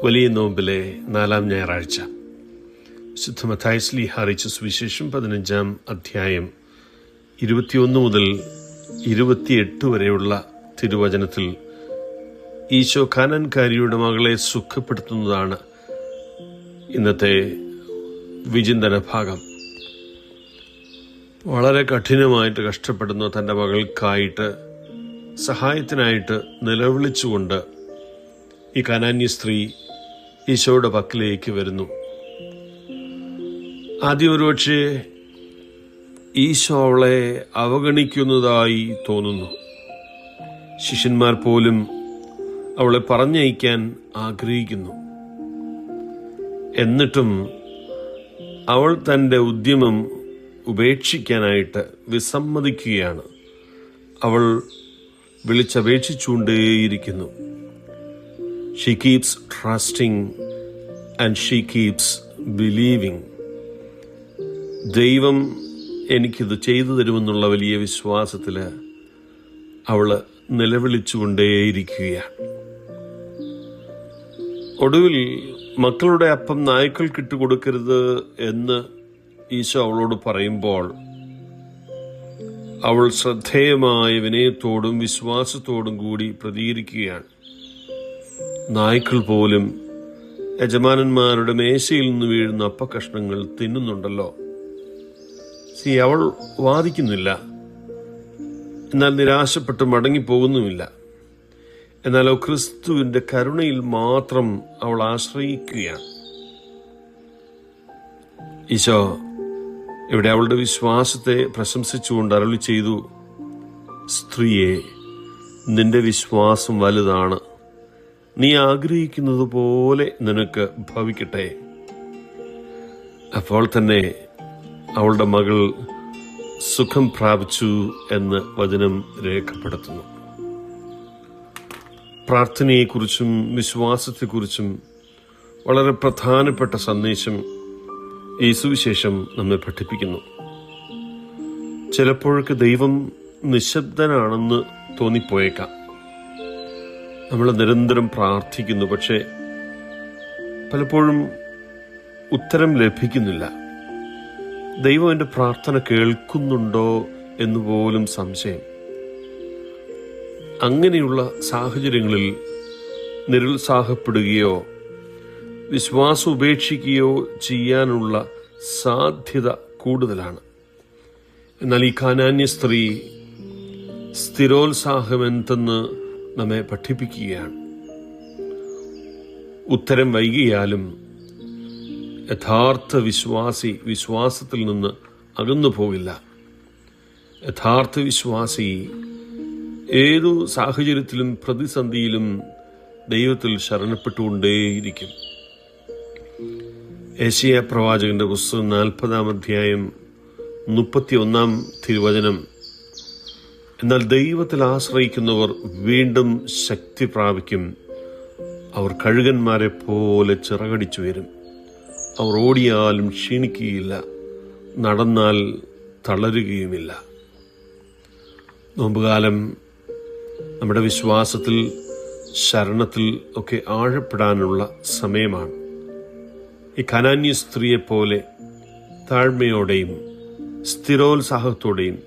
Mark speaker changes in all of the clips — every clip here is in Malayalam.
Speaker 1: വലിയ നോമ്പിലെ 4-ാം ഞായറാഴ്ച. വിശുദ്ധ മത്തായി ശ്ലീഹ അറിയിച്ച സുവിശേഷം 15-ാം അധ്യായം 21 മുതൽ 28 വരെയുള്ള തിരുവചനത്തിൽ ഈശോ കാനാൻകാരിയുടെ മകളെ സുഖപ്പെടുത്തുന്നതാണ് ഇന്നത്തെ വിചിന്തന ഭാഗം. വളരെ കഠിനമായിട്ട് കഷ്ടപ്പെടുന്ന തൻ്റെ മകൾക്കായിട്ട് സഹായത്തിനായിട്ട് നിലവിളിച്ചുകൊണ്ട് ഈ കാനാന്യ സ്ത്രീ ഈശോയുടെ പക്കലേക്ക് വരുന്നു. ആദ്യം ഒരുപക്ഷെ ഈശോ അവളെ അവഗണിക്കുന്നതായി തോന്നുന്നു. ശിഷ്യന്മാർ പോലും അവളെ പറഞ്ഞയക്കാൻ ആഗ്രഹിക്കുന്നു. എന്നിട്ടും അവൾ തൻ്റെ ഉദ്യമം ഉപേക്ഷിക്കാനായിട്ട് വിസമ്മതിക്കുകയാണ്. അവൾ വിളിച്ചപേക്ഷിച്ചുകൊണ്ടേയിരിക്കുന്നു. She keeps trusting and she keeps believing. ദൈവം എനിക്കിത് ചെയ്തു തരുമെന്നുള്ള വലിയ വിശ്വാസത്തിൽ അവൾ നിലവിളിച്ചുകൊണ്ടേയിരിക്കുകയാണ്. ഒടുവിൽ മക്കളുടെ അപ്പം നായ്ക്കൾക്കിട്ട് കൊടുക്കരുത് എന്ന് ഈശോ അവളോട് പറയുമ്പോൾ അവൾ ശ്രദ്ധേയമായ വിനയത്തോടും വിശ്വാസത്തോടും കൂടി പ്രതികരിക്കുകയാണ്. നായ്ക്കൾ പോലും യജമാനന്മാരുടെ മേശയിൽ നിന്ന് വീഴുന്ന അപ്പക്കഷ്ണങ്ങൾ തിന്നുന്നുണ്ടല്ലോ. അവൾ വാദിക്കുന്നില്ല, എന്നാൽ നിരാശപ്പെട്ട് മടങ്ങിപ്പോകുന്നുമില്ല. എന്നാലോ ക്രിസ്തുവിൻ്റെ കരുണയിൽ മാത്രം അവൾ ആശ്രയിക്കുകയാണ്. ഈശോ ഇവിടെ അവളുടെ വിശ്വാസത്തെ പ്രശംസിച്ചുകൊണ്ട് അരുളി ചെയ്തു, സ്ത്രീയെ, നിന്റെ വിശ്വാസം വലുതാണ്, നീ ആഗ്രഹിക്കുന്നത് പോലെ നിനക്ക് ഭവിക്കട്ടെ. അപ്പോൾ തന്നെ അവളുടെ മകൾ സുഖം പ്രാപിച്ചു എന്ന് വചനം രേഖപ്പെടുത്തുന്നു. പ്രാർത്ഥനയെക്കുറിച്ചും വിശ്വാസത്തെക്കുറിച്ചും വളരെ പ്രധാനപ്പെട്ട സന്ദേശം ഈ സുവിശേഷം നമ്മെ പഠിപ്പിക്കുന്നു. ചിലപ്പോഴൊക്കെ ദൈവം നിശബ്ദനാണെന്ന് തോന്നിപ്പോയേക്കാം. നമ്മൾ നിരന്തരം പ്രാർത്ഥിക്കുന്നു, പക്ഷേ പലപ്പോഴും ഉത്തരം ലഭിക്കുന്നില്ല. ദൈവം എൻ്റെ പ്രാർത്ഥന കേൾക്കുന്നുണ്ടോ എന്ന് പോലും സംശയം. അങ്ങനെയുള്ള സാഹചര്യങ്ങളിൽ നിരുത്സാഹപ്പെടുകയോ വിശ്വാസം ഉപേക്ഷിക്കുകയോ ചെയ്യാനുള്ള സാധ്യത കൂടുതലാണ്. എന്നാൽ ഈ കാനാന്യ സ്ത്രീ സ്ഥിരോത്സാഹമെന്തെന്ന് നമ്മെ പഠിപ്പിക്കുകയാണ്. ഉത്തരം വൈകിയാലും യഥാർത്ഥ വിശ്വാസി വിശ്വാസത്തിൽ നിന്ന് അകന്നു പോകില്ല. യഥാർത്ഥ വിശ്വാസി ഏതു സാഹചര്യത്തിലും പ്രതിസന്ധിയിലും ദൈവത്തിൽ ശരണപ്പെട്ടുകൊണ്ടേയിരിക്കും. യെശയ്യാ പ്രവാചകന്റെ പുസ്തകം 40-ാം അധ്യായം 31-ാം തിരുവചനം, എന്നാൽ ദൈവത്തിൽ ആശ്രയിക്കുന്നവർ വീണ്ടും ശക്തി പ്രാപിക്കും, അവർ കഴുകന്മാരെ പോലെ ചിറകടിച്ചു വരും, അവർ ഓടിയാലും ക്ഷീണിക്കുകയില്ല, നടന്നാൽ തളരുകയുമില്ല. നോമ്പുകാലം നമ്മുടെ വിശ്വാസത്തിൽ ശരണത്തിൽ ഒക്കെ ആഴപ്പെടാനുള്ള സമയമാണ്. ഈ കാനാന്യ സ്ത്രീയെപ്പോലെ താഴ്മയോടെയും സ്ഥിരോത്സാഹത്തോടെയും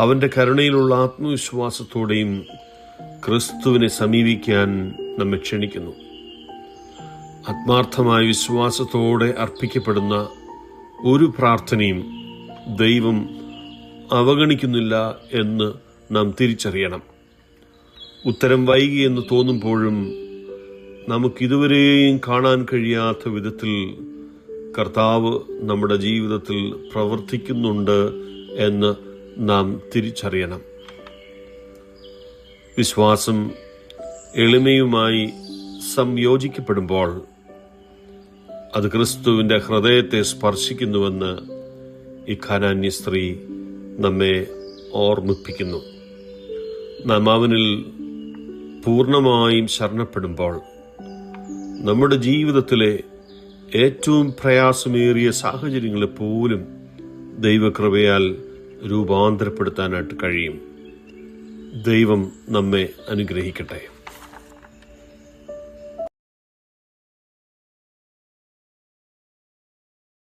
Speaker 1: അവൻ്റെ കരുണയിലുള്ള ആത്മവിശ്വാസത്തോടെയും ക്രിസ്തുവിനെ സമീപിക്കാൻ നമ്മെ ക്ഷണിക്കുന്നു. ആത്മാർത്ഥമായ വിശ്വാസത്തോടെ അർപ്പിക്കപ്പെടുന്ന ഒരു പ്രാർത്ഥനയും ദൈവം അവഗണിക്കുന്നില്ല എന്ന് നാം തിരിച്ചറിയണം. ഉത്തരം വൈകിയെന്ന് തോന്നുമ്പോഴും നമുക്കിതുവരെയും കാണാൻ കഴിയാത്ത വിധത്തിൽ കർത്താവ് നമ്മുടെ ജീവിതത്തിൽ പ്രവർത്തിക്കുന്നുണ്ട് എന്ന് നാം തിരിച്ചറിയണം. വിശ്വാസം എളിമയുമായി സംയോജിക്കപ്പെടുമ്പോൾ അത് ക്രിസ്തുവിൻ്റെ ഹൃദയത്തെ സ്പർശിക്കുന്നുവെന്ന് ഈ കാനാന്യ സ്ത്രീ നമ്മെ ഓർമ്മിപ്പിക്കുന്നു. നാം അവനിൽ പൂർണ്ണമായും ശരണപ്പെടുമ്പോൾ നമ്മുടെ ജീവിതത്തിലെ ഏറ്റവും പ്രയാസമേറിയ സാഹചര്യങ്ങളെ പോലും ദൈവകൃപയാൽ രൂപാന്തരപ്പെടുത്താനായിട്ട് കഴിയും. ദൈവം നമ്മെ അനുഗ്രഹിക്കട്ടെ.